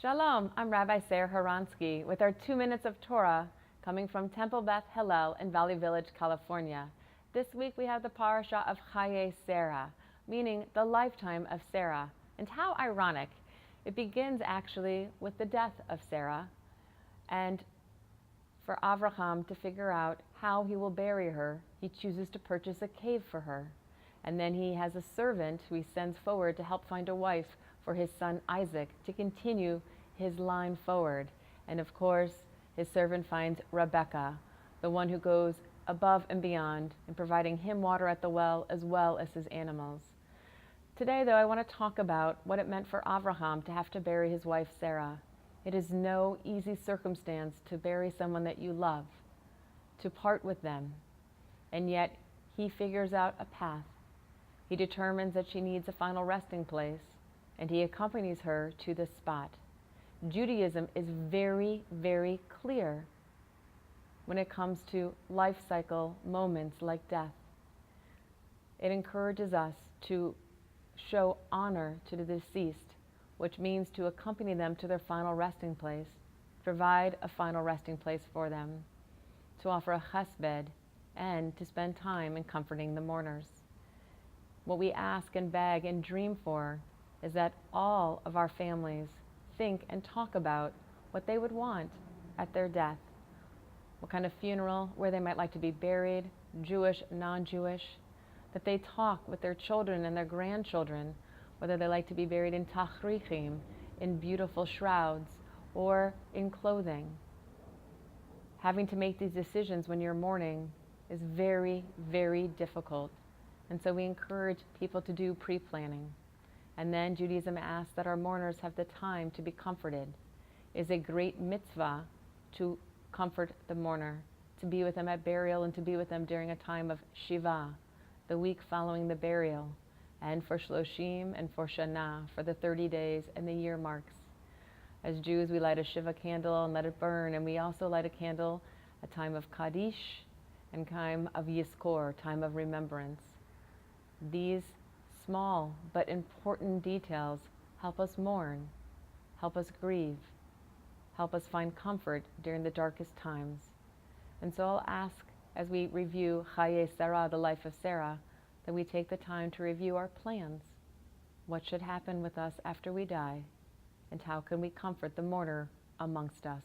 Shalom, I'm Rabbi Sarah Haransky with our 2 Minutes of Torah coming from Temple Beth Hillel in Valley Village, California. This week we have the parasha of Chayei Sarah, meaning the lifetime of Sarah. And how ironic. It begins actually with the death of Sarah and for Avraham to figure out how he will bury her, he chooses to purchase a cave for her. And then he has a servant who he sends forward to help find a wife for his son Isaac to continue his line forward. And of course, his servant finds Rebecca, the one who goes above and beyond in providing him water at the well as his animals. Today, though, I want to talk about what it meant for Avraham to have to bury his wife Sarah. It is no easy circumstance to bury someone that you love, to part with them, and yet he figures out a path. He determines that she needs a final resting place, and he accompanies her to this spot. Judaism is very, very clear when it comes to life cycle moments like death. It encourages us to show honor to the deceased, which means to accompany them to their final resting place, provide a final resting place for them, to offer a chesed, and to spend time in comforting the mourners. What we ask and beg and dream for is that all of our families think and talk about what they would want at their death, what kind of funeral, where they might like to be buried, Jewish, non-Jewish, that they talk with their children and their grandchildren, whether they like to be buried in tachrichim, in beautiful shrouds, or in clothing. Having to make these decisions when you're mourning is very, very difficult. And so we encourage people to do pre-planning. And then Judaism asks that our mourners have the time to be comforted. It is a great mitzvah to comfort the mourner, to be with them at burial and to be with them during a time of Shiva, the week following the burial, and for Shloshim and for Shana, for the 30 days and the year marks. As Jews, we light a Shiva candle and let it burn, and we also light a candle, a time of Kaddish and time of Yizkor, time of remembrance. These small but important details help us mourn, help us grieve, help us find comfort during the darkest times. And so I'll ask, as we review Chayei Sarah, the life of Sarah, that we take the time to review our plans. What should happen with us after we die? And how can we comfort the mourner amongst us?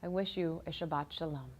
I wish you a Shabbat Shalom.